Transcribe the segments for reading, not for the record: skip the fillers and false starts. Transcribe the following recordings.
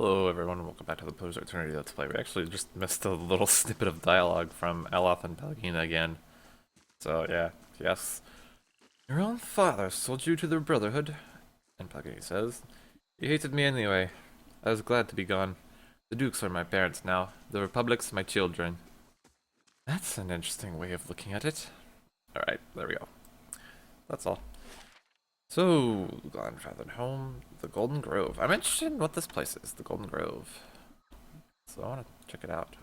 Hello everyone, welcome back to the Poser Eternity Let's Play. We actually just missed a little snippet of dialogue from Aloth and Palgina again. So yeah, yes. Your own father sold you to the Brotherhood, and Palgina says. He hated me anyway. I was glad to be gone. The Dukes are my parents now, the Republic's my children. That's an interesting way of looking at it. Alright, there we go. That's all. So, grandfather home, the Golden Grove. I'm interested in what this place is, the Golden Grove. So I want to check it out.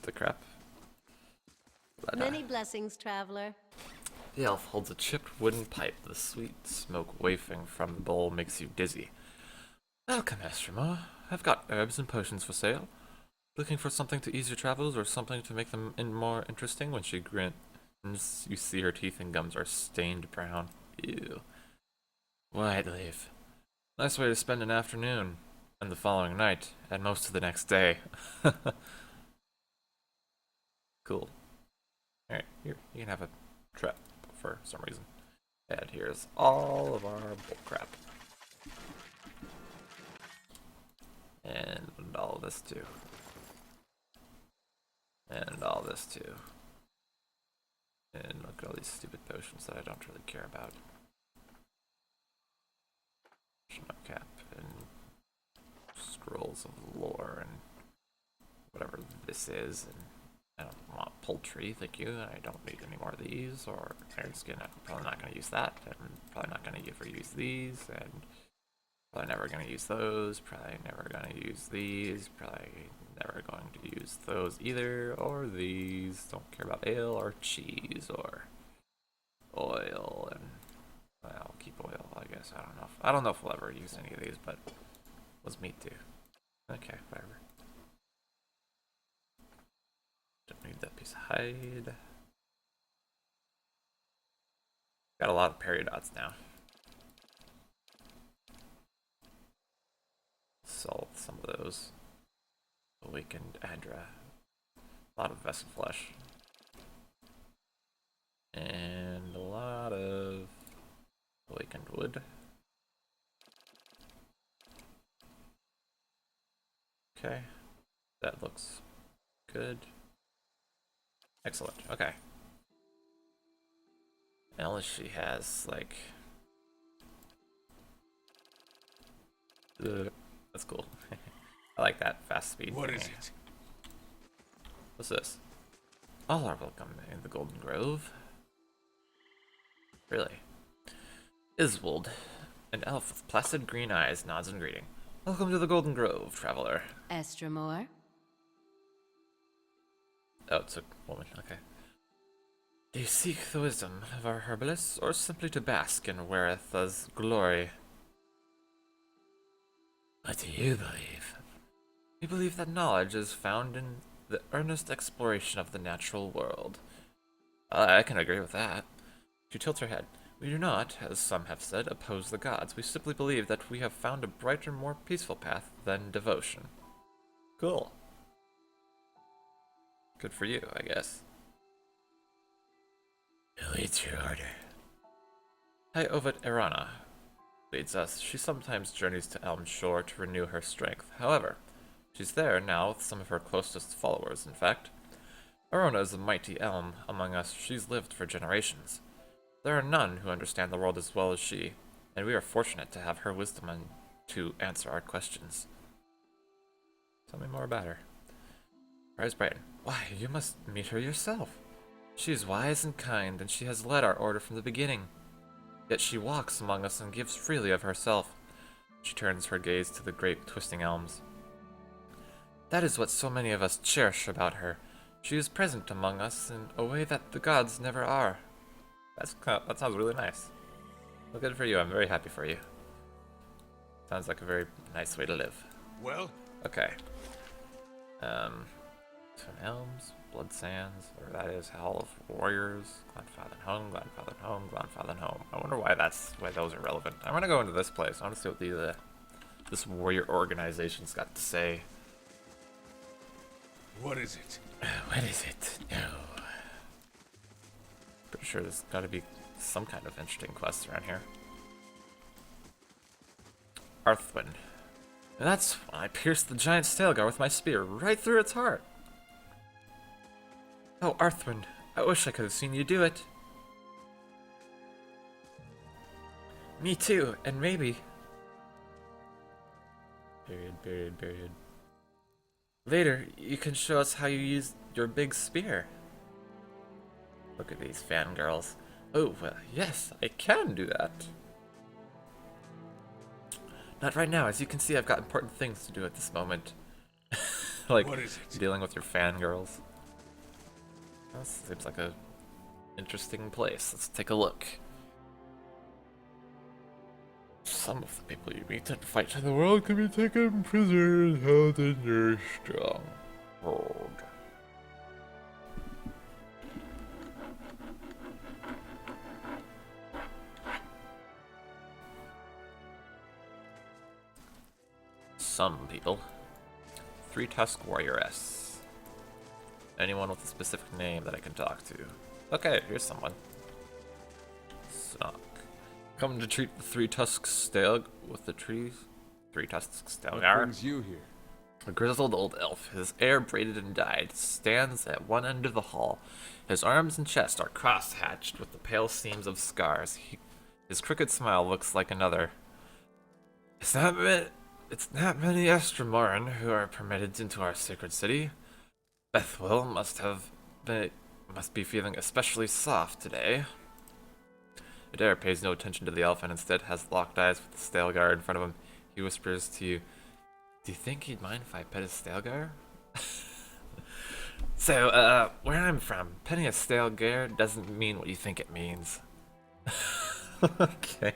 The crap. Many blessings, traveler. The elf holds a chipped wooden pipe. The sweet smoke wafting from the bowl makes you dizzy. Welcome, Estremo. I've got herbs and potions for sale. Looking for something to ease your travels or something to make them more interesting? When she grins, you see her teeth and gums are stained brown. Ew. White leaf. Nice way to spend an afternoon. And the following night, and most of the next day. Cool. Alright, here, you can have a trap for some reason. And here's all of our bullcrap. And all of this too. And all this too. And look at all these stupid potions that I don't really care about. Potion cap and scrolls of lore and whatever this is. And I don't want poultry, thank you. I don't need any more of these. Or iron skin, I'm probably not going to use that. I'm probably not going to ever use these. And probably never going to use those. Probably never going to use these. Probably never going to use those either. Or these. Don't care about ale or cheese or oil. And well, I'll keep oil, I guess. I don't know. I don't know if we'll ever use any of these, but what's meat do? Okay, whatever. Don't need that piece of hide. Got a lot of peridots now. Salt some of those. Awakened Adra. A lot of vessel flesh. And a lot of awakened wood. Okay. That looks good. Excellent. Okay. Unless she has, like... that's cool. I like that fast speed. What is it? What's this? All are welcome in the Golden Grove. Really? Iswold, an elf with placid green eyes, nods in greeting. Welcome to the Golden Grove, traveler. Estremor. Oh, it's a woman. Okay. Do you seek the wisdom of our herbalists, or simply to bask in Weretha's glory? What do you believe? We believe that knowledge is found in the earnest exploration of the natural world. I can agree with that. She tilts her head. We do not, as some have said, oppose the gods. We simply believe that we have found a brighter, more peaceful path than devotion. Cool. Good for you, I guess. Who leads your order? High Ovid Erana leads us. She sometimes journeys to Elm Shore to renew her strength. However, she's there now with some of her closest followers, in fact. Arona is a mighty elm among us. She's lived for generations. There are none who understand the world as well as she, and we are fortunate to have her wisdom and to answer our questions. Tell me more about her. Her eyes brighten. Why, you must meet her yourself. She is wise and kind, and she has led our order from the beginning. Yet she walks among us and gives freely of herself. She turns her gaze to the great twisting elms. That is what so many of us cherish about her. She is present among us in a way that the gods never are. That sounds really nice. Well, good for you. I'm very happy for you. Sounds like a very nice way to live. Well? Okay. Twin Elms, Blood Sands, where that is, Hall of Warriors, Grandfather Home, Grandfather Home, Grandfather Home. I wonder why those are relevant. I'm gonna go into this place. I want to see what this warrior organization's got to say. What is it? What is it? No. Pretty sure there's gotta be some kind of interesting quest around here. Arthwin. And that's when I pierced the giant Stalgar with my spear right through its heart. Oh, Arthwin, I wish I could have seen you do it. Me too, and maybe... Period. Later, you can show us how you used your big spear. Look at these fangirls. Oh, well, yes, I can do that. Not right now. As you can see, I've got important things to do at this moment. Like, what is it? dealing with your fangirls. This seems like a interesting place. Let's take a look. Some of the people you meet and fight in the world can be taken prisoner and held in your stronghold. Some people. Three-Tusk Warrioress. Anyone with a specific name that I can talk to. Okay, here's someone. Snock. Come to treat the Three-Tusk Stalg with the trees. Three-Tusk What Stalgar. brings you here? A grizzled old elf, his hair braided and dyed, stands at one end of the hall. His arms and chest are cross-hatched with the pale seams of scars. His crooked smile looks like another. It's not many Estramoran who are permitted into our sacred city. Bethwell must be feeling especially soft today. Adair pays no attention to the elf and instead has locked eyes with the Stalgar in front of him. He whispers to you, "Do you think he'd mind if I pet his Stalgar?" So, where I'm from, petting a Stalgar doesn't mean what you think it means. Okay.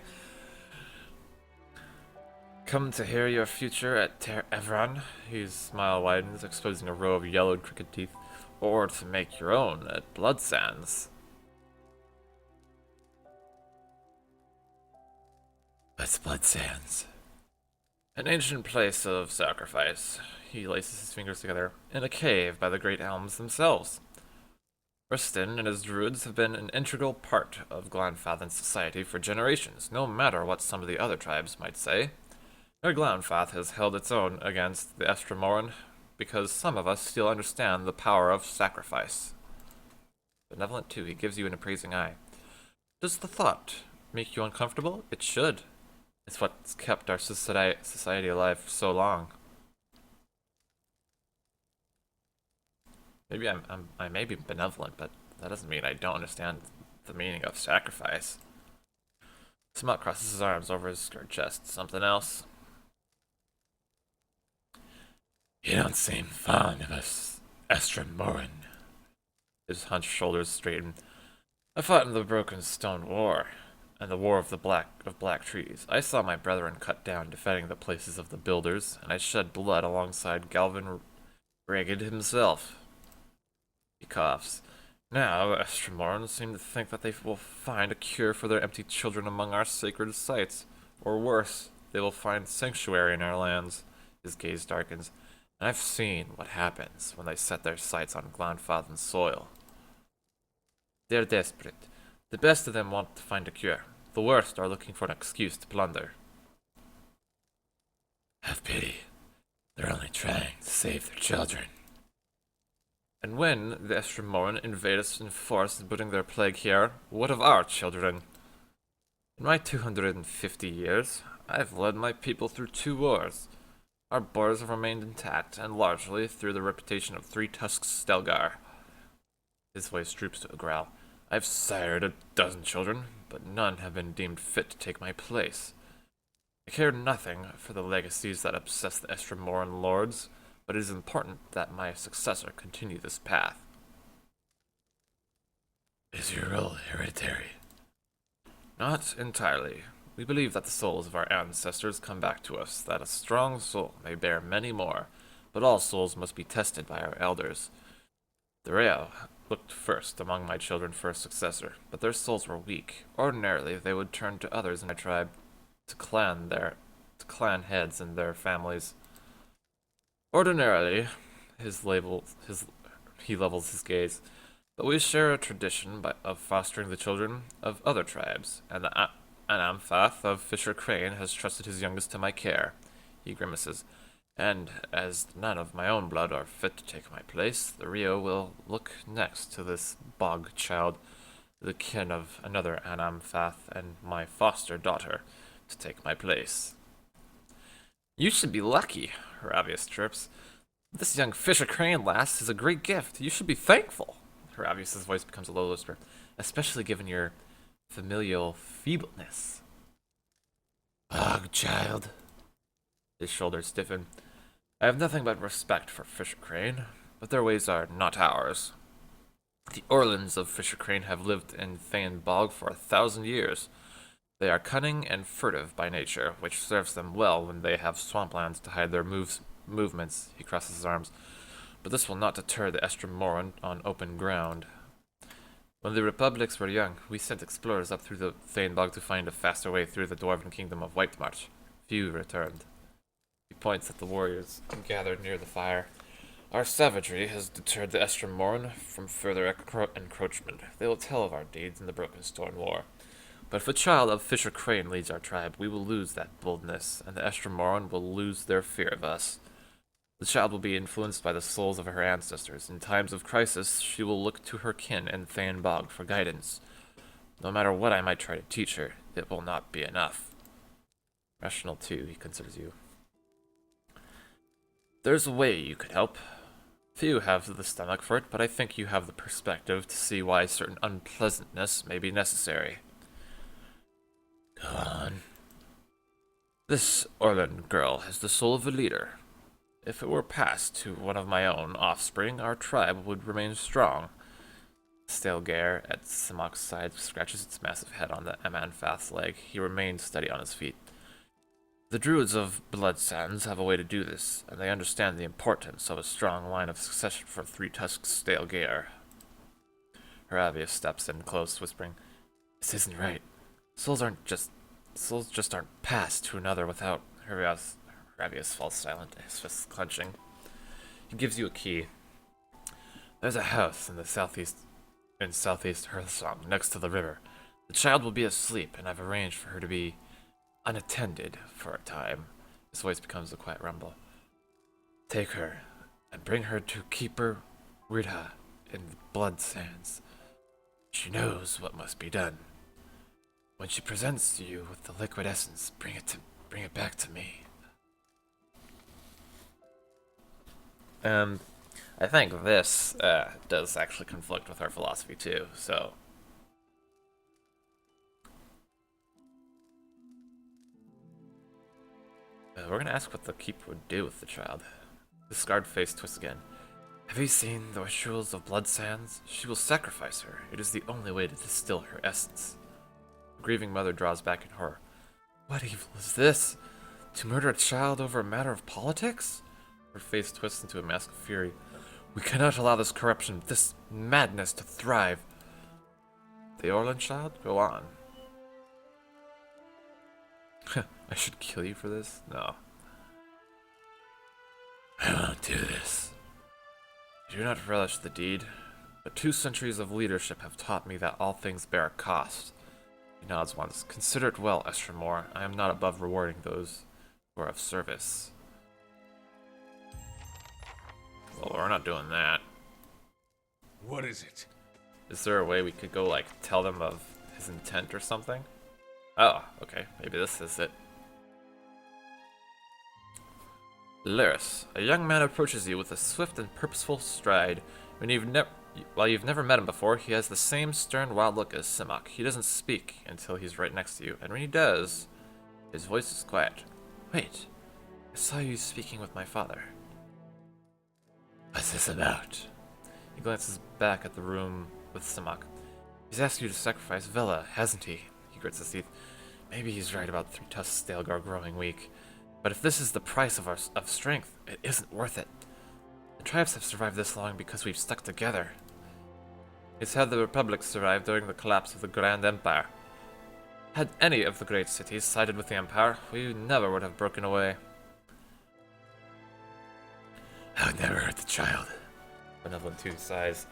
Come to hear your future at Ter Evron. His smile widens, exposing a row of yellowed crooked teeth. Or to make your own at Bloodsands. What's Bloodsands? An ancient place of sacrifice. He laces his fingers together. In a cave by the great elms themselves. Rustin and his druids have been an integral part of Glanfathan's society for generations, no matter what some of the other tribes might say. Their Glanfath has held its own against the Estramoran, because some of us still understand the power of sacrifice. Benevolent too, he gives you an appraising eye. Does the thought make you uncomfortable? It should. It's what's kept our society alive for so long. Maybe I may be benevolent, but that doesn't mean I don't understand the meaning of sacrifice. Smut crosses his arms over his skirt chest. Something else? You don't seem fond of us, Estramoran. His hunched shoulders straighten. I fought in the Broken Stone War, and the War of the Black Trees. I saw my brethren cut down defending the places of the builders, and I shed blood alongside Galvin Ragged himself. He coughs. Now, Estramoran seem to think that they will find a cure for their empty children among our sacred sites. Or worse, they will find sanctuary in our lands. His gaze darkens. And I've seen what happens when they set their sights on Glanfathan's soil. They're desperate. The best of them want to find a cure. The worst are looking for an excuse to plunder. Have pity. They're only trying to save their children. And when the Estramoran invade us in force, putting their plague here, what of our children? In my 250 years, I've led my people through 2 wars. Our borders have remained intact, and largely through the reputation of Three-Tusk Stalgar. His voice droops to a growl. I've sired 12 children, but none have been deemed fit to take my place. I care nothing for the legacies that obsess the Estramoran lords, but it is important that my successor continue this path. Is your role hereditary? Not entirely. We believe that the souls of our ancestors come back to us, that a strong soul may bear many more, but all souls must be tested by our elders. The Reo looked first among my children for a successor, but their souls were weak. Ordinarily, they would turn to others in my tribe to clan heads and their families. Ordinarily, he levels his gaze. But we share a tradition of fostering the children of other tribes, and an Amphath of Fisher Crane has trusted his youngest to my care. He grimaces. And as none of my own blood are fit to take my place, the Rio will look next to this bog child, the kin of another Anamphath and my foster daughter, to take my place. You should be lucky, Haravius chirps. This young Fisher Crane lass is a great gift. You should be thankful. Haravius' voice becomes a low whisper, especially given your familial feebleness. Bog child. His shoulders stiffen. I have nothing but respect for Fisher Crane, but their ways are not ours. The Orlans of Fisher Crane have lived in Thane Bog for 1,000 years. They are cunning and furtive by nature, which serves them well when they have swamplands to hide their movements. He crosses his arms. But this will not deter the Estremoran on open ground. When the Republics were young, we sent explorers up through the Thane Bog to find a faster way through the Dwarven kingdom of Whitemarch. Few returned. He points at the warriors gathered near the fire. Our savagery has deterred the Estremoran from further encroachment. They will tell of our deeds in the Broken Stone War. But if a child of Fisher Crane leads our tribe, we will lose that boldness, and the Estremoran will lose their fear of us. The child will be influenced by the souls of her ancestors. In times of crisis, she will look to her kin in Thane Bog for guidance. No matter what I might try to teach her, it will not be enough. Rational too, he considers you. There's a way you could help. Few have the stomach for it, but I think you have the perspective to see why certain unpleasantness may be necessary. Go on. This Orlan girl has the soul of a leader. If it were passed to one of my own offspring, our tribe would remain strong. Stelgare at Simok's side scratches its massive head on the Amanfath's leg. He remains steady on his feet. The Druids of Blood Sands have a way to do this, and they understand the importance of a strong line of succession for Three-Tusked Stelgare. Haravius steps in close, whispering, This isn't right. Souls just aren't passed to another without Haravius falls silent, his fists clenching. He gives you a key. There's a house in southeast Hearthsong, next to the river. The child will be asleep, and I've arranged for her to be unattended for a time. His voice becomes a quiet rumble. Take her, and bring her to Keeper Ridha in Blood Sands. She knows what must be done. When she presents you with the liquid essence, bring it back to me. I think this does actually conflict with our philosophy too, so... we're gonna ask what the Keeper would do with the child. The scarred face twists again. Have you seen the rituals of Blood Sands? She will sacrifice her. It is the only way to distill her essence. The grieving mother draws back in horror. What evil is this? To murder a child over a matter of politics? Her face twists into a mask of fury. We cannot allow this corruption, this madness to thrive. The Orlan child? Go on. I should kill you for this? No. I won't do this. I do not relish the deed, but 2 centuries of leadership have taught me that all things bear a cost. He nods once. Consider it well, Estremor. I am not above rewarding those who are of service. Well, we're not doing that. What is it? Is there a way we could go, like, tell them of his intent or something? Oh, okay. Maybe this is it. Lyris, a young man approaches you with a swift and purposeful stride. While you've never met him before, he has the same stern, wild look as Simok. He doesn't speak until he's right next to you, and when he does, his voice is quiet. Wait, I saw you speaking with my father. What's this about? He glances back at the room with Simok. He's asked you to sacrifice Vela, hasn't he? He grits his teeth. Maybe he's right about Three-Tusked Stelgar growing weak. But if this is the price of strength, it isn't worth it. The tribes have survived this long because we've stuck together. It's had the Republic survive during the collapse of the Grand Empire. Had any of the great cities sided with the Empire, we never would have broken away. I would never hurt the child. Benevolent Two sighs.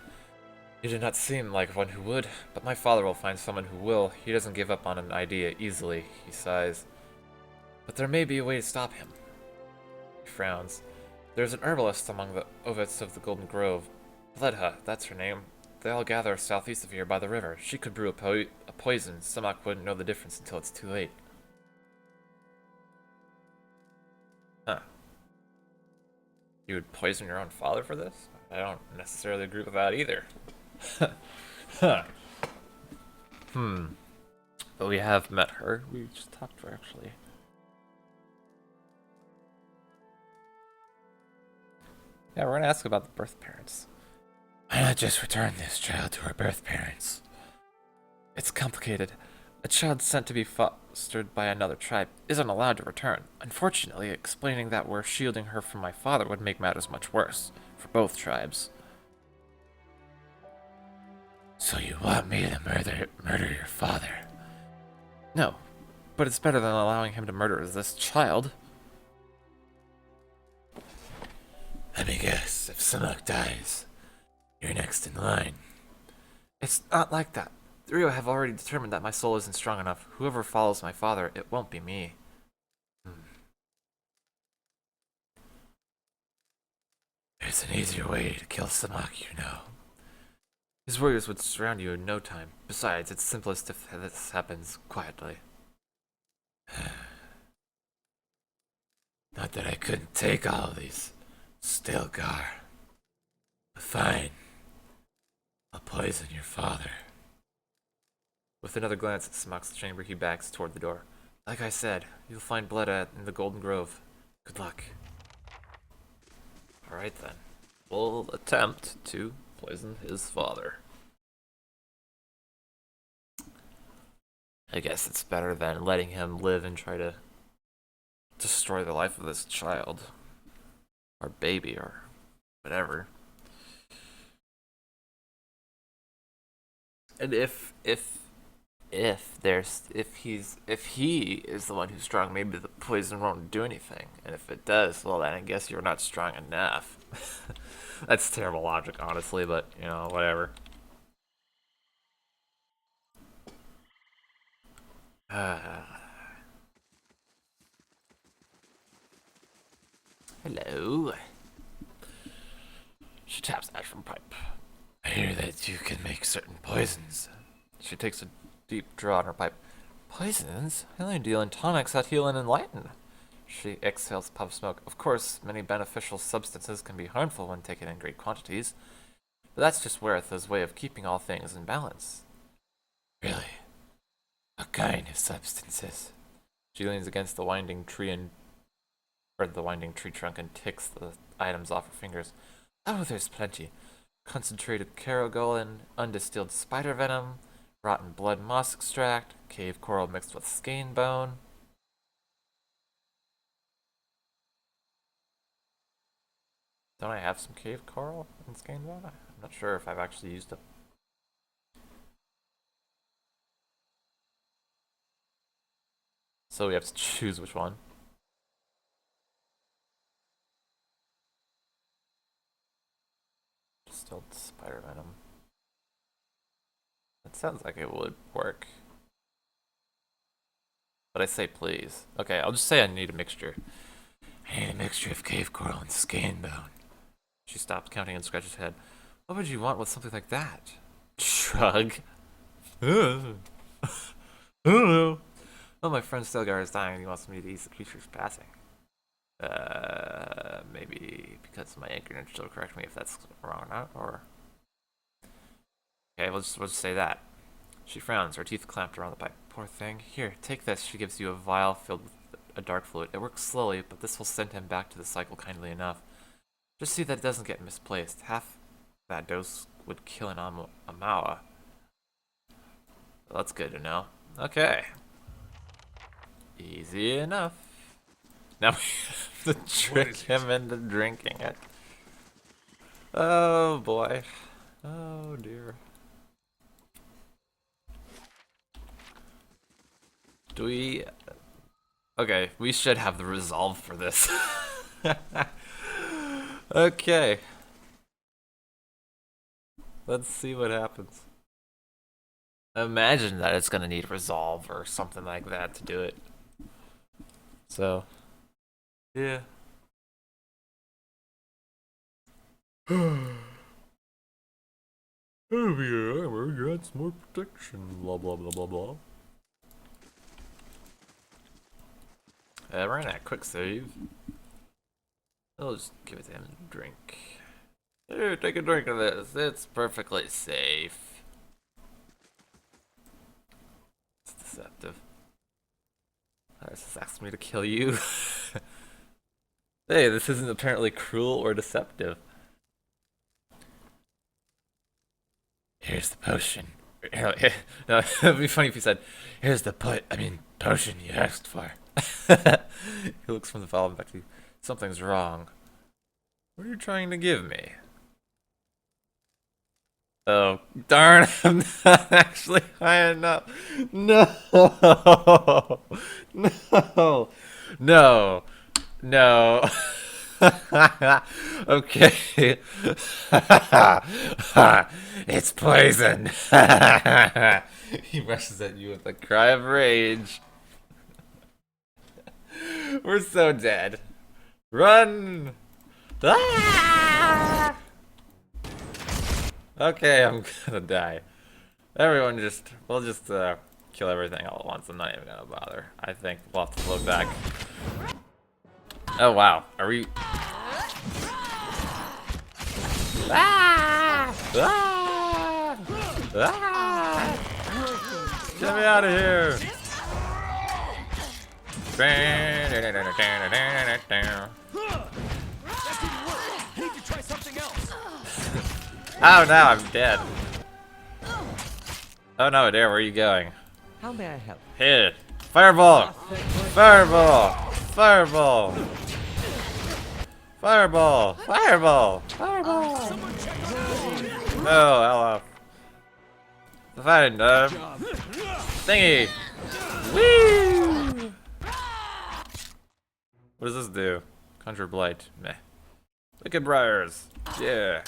You do not seem like one who would, but my father will find someone who will. He doesn't give up on an idea easily, he sighs. But there may be a way to stop him. He frowns. There's an herbalist among the Ovets of the Golden Grove. Bledha, that's her name. They all gather southeast of here by the river. She could brew a poison. Samak wouldn't know the difference until it's too late. Huh. You would poison your own father for this? I don't necessarily agree with that either. Huh. But we have met her. We just talked to her, actually. Yeah, we're gonna ask about the birth parents. Why not just return this child to her birth parents? It's complicated. A child sent to be fostered by another tribe isn't allowed to return. Unfortunately, explaining that we're shielding her from my father would make matters much worse, for both tribes. So you want me to murder your father? No, but it's better than allowing him to murder this child. Let me guess, if Samak dies, you're next in line. It's not like that. The Rio have already determined that my soul isn't strong enough. Whoever follows my father, it won't be me. There's an easier way to kill Samak, you know. His warriors would surround you in no time. Besides, it's simplest if this happens quietly. Not that I couldn't take all of these. Stilgar. Fine. I'll poison your father. With another glance at Samak's chamber, he backs toward the door. Like I said, you'll find Bleda in the Golden Grove. Good luck. Alright then. We'll attempt to poison his father. I guess it's better than letting him live and try to destroy the life of this child. Or baby, or whatever. And if he is the one who's strong, maybe the poison won't do anything. And if it does, well then I guess you're not strong enough. That's terrible logic, honestly, but you know, whatever. Hello. She taps ash from pipe. I hear that you can make certain poisons. She takes a deep draw on her pipe. Poisons? I only deal in tonics that heal and enlighten. She exhales a puff of smoke. Of course, many beneficial substances can be harmful when taken in great quantities, but that's just Weretha's way of keeping all things in balance. Really? What kind of substances? She leans against the winding tree trunk and ticks the items off her fingers. Oh, there's plenty. Concentrated caragolin, undistilled spider venom, rotten blood moss extract, cave coral mixed with skein bone. Don't I have some cave coral and skein bone? I'm not sure if I've actually used it. So we have to choose which one. Distilled spider venom. That sounds like it would work. But I say please. Okay, I'll just say I need a mixture. I need a mixture of cave coral and skein bone. She stops counting and scratches her head. What would you want with something like that? Shrug. I don't know. Well, my friend Stilgar is dying and he wants me to ease the creature's passing. Maybe because my anchor will correct me if that's wrong or not, or... Okay, we'll just say that. She frowns, her teeth clamped around the pipe. Poor thing. Here, take this. She gives you a vial filled with a dark fluid. It works slowly, but this will send him back to the cycle kindly enough. Just see that it doesn't get misplaced. Half that dose would kill an Amawa. Well, that's good to know. Okay. Easy enough. Now we have to trick him into drinking it. Oh boy. Oh dear. Do we... Okay, we should have the resolve for this. Okay. Let's see what happens. Imagine that it's gonna need resolve or something like that to do it. So, yeah. Heavy armor grants more protection. Blah blah blah blah blah. We're in a quick save. I'll just give it to him to drink. Here, take a drink of this. It's perfectly safe. It's deceptive. This asks me to kill you. Hey, this isn't apparently cruel or deceptive. Here's the potion. No, it'd be funny if he said, "Here's the potion you asked for." He looks from the valve back to you. Something's wrong. What are you trying to give me? Oh, darn, I'm not actually high enough. No! No! No! No! Okay. It's poison! He rushes at you with a cry of rage. We're so dead. Run! Ah! Okay, I'm gonna die. Everyone we'll just kill everything all at once. I'm not even gonna bother. I think we'll have to look back. Oh wow, are we? Ah! Ah! Ah! Get me out of here! Oh no, I'm dead. Oh no, Adair, where are you going? How may I help? Here! Fireball! Fireball! Fireball! Fireball! Fireball! Fireball! Oh, hello. Fine, thingy! Woo! What does this do? Conjure blight. Meh. Wicked briars. Yeah.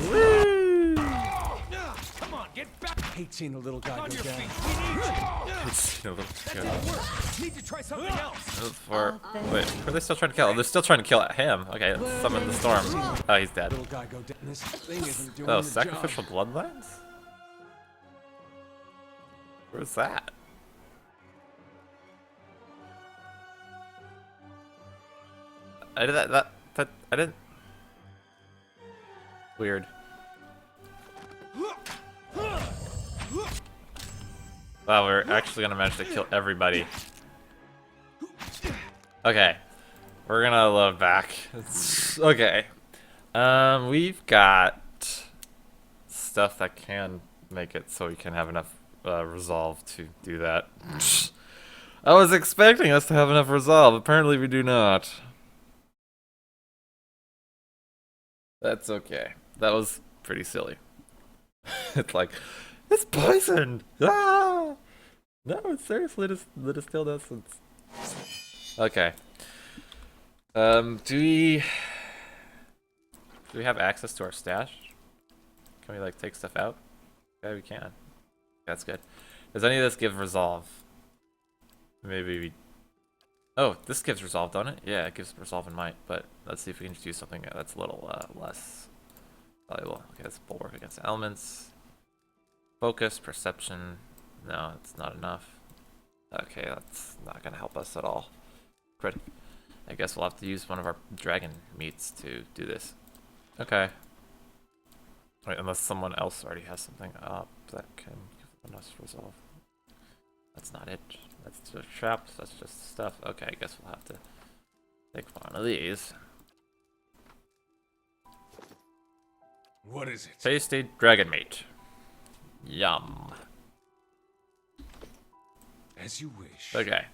Woo! Come on, get back. Hate seeing a little guy On go your down. feet. We need you. It's a little That didn't work. Need to try something else. Wait, are they still trying to kill? They're still trying to kill him. Okay, let's summon the storm. Oh, he's dead. Little guy go down. This thing isn't doing Oh, the sacrificial job. bloodlines? Where's that? I did that I didn't. Weird. Wow, we're actually gonna manage to kill everybody. Okay. We're gonna load back. Okay. We've got stuff that can make it so we can have enough resolve to do that. I was expecting us to have enough resolve. Apparently we do not. That's okay. That was pretty silly. It's like, it's poisoned! Ah! No, it's seriously the distilled essence. Okay. Do we have access to our stash? Can we like take stuff out? Yeah, we can. That's good. Does any of this give resolve? Maybe we... Oh, this gives resolve, don't it? Yeah, it gives resolve and might, but let's see if we can just use something that's a little less valuable. Okay, that's bulwark against elements. Focus, perception. No, it's not enough. Okay, that's not gonna help us at all. Crit. I guess we'll have to use one of our dragon meats to do this. Okay. Wait, unless someone else already has something up that can give us resolve. That's not it. That's just traps. That's just stuff. Okay, I guess we'll have to take one of these. What is it? Tasty dragon meat. Yum. As you wish. Okay.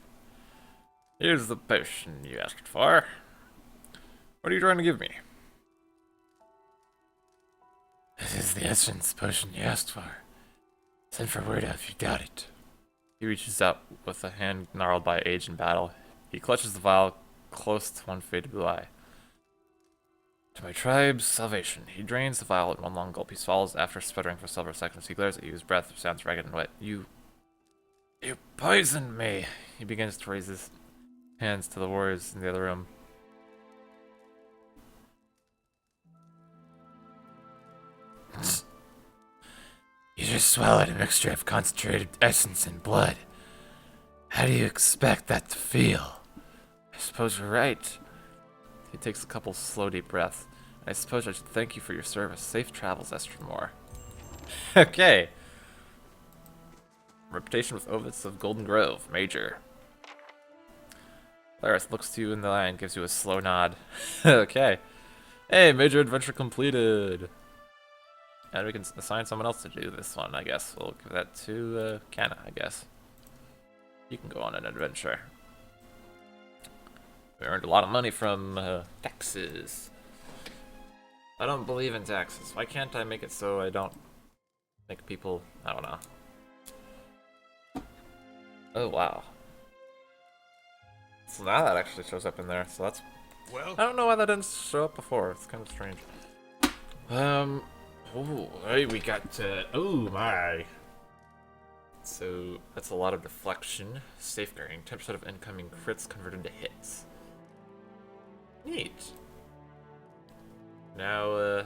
Here's the potion you asked for. What are you trying to give me? This is the essence potion you asked for. Send for word out if you doubt it. He reaches out with a hand gnarled by age and battle. He clutches the vial close to one faded blue eye. To my tribe's salvation. He drains the vial in one long gulp. He swallows after sputtering for several seconds. He glares at you. His breath sounds ragged and wet. You poisoned me. He begins to raise his hands to the warriors in the other room. You just swallowed a mixture of concentrated essence and blood. How do you expect that to feel? I suppose you're right. He takes a couple slow, deep breaths. I suppose I should thank you for your service. Safe travels, Estremore. Okay. Reputation with Ovitz of Golden Grove, Major. Laris looks to you in the eye and gives you a slow nod. Okay. Hey, major adventure completed. And we can assign someone else to do this one, I guess. We'll give that to Kanna, I guess. You can go on an adventure. We earned a lot of money from taxes. I don't believe in taxes. Why can't I make it so I don't make people... I don't know. Oh, wow. So now that actually shows up in there, so that's... Well, I don't know why that didn't show up before. It's kind of strange. Oh, hey, we got, oh my. So, that's a lot of deflection. Safeguarding. 10% of incoming crits converted to hits. Neat. Now,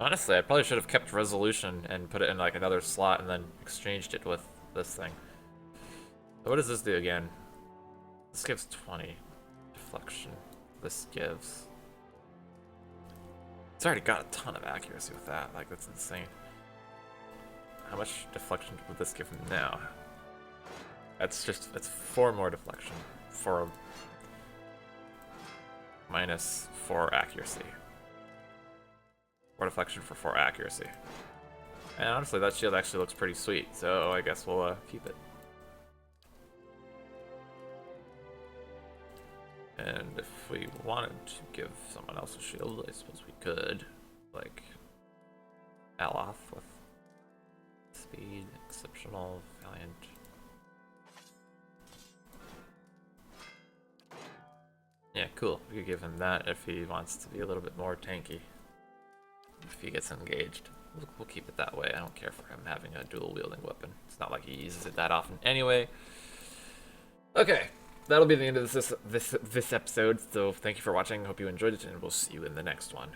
honestly, I probably should have kept resolution and put it in like another slot and then exchanged it with this thing. So what does this do again? This gives 20 deflection. This gives... It's already got a ton of accuracy with that. Like, that's insane. How much deflection would this give him now? That's 4 more deflection for minus 4 accuracy. 4 deflection for 4 accuracy. And honestly, that shield actually looks pretty sweet, so I guess we'll keep it. And if we wanted to give someone else a shield, I suppose we could. Like, Aloth with speed, exceptional, valiant. Yeah, cool. We could give him that if he wants to be a little bit more tanky. If he gets engaged. We'll keep it that way. I don't care for him having a dual wielding weapon. It's not like he uses it that often anyway. Okay. That'll be the end of this episode, so thank you for watching, hope you enjoyed it, and we'll see you in the next one.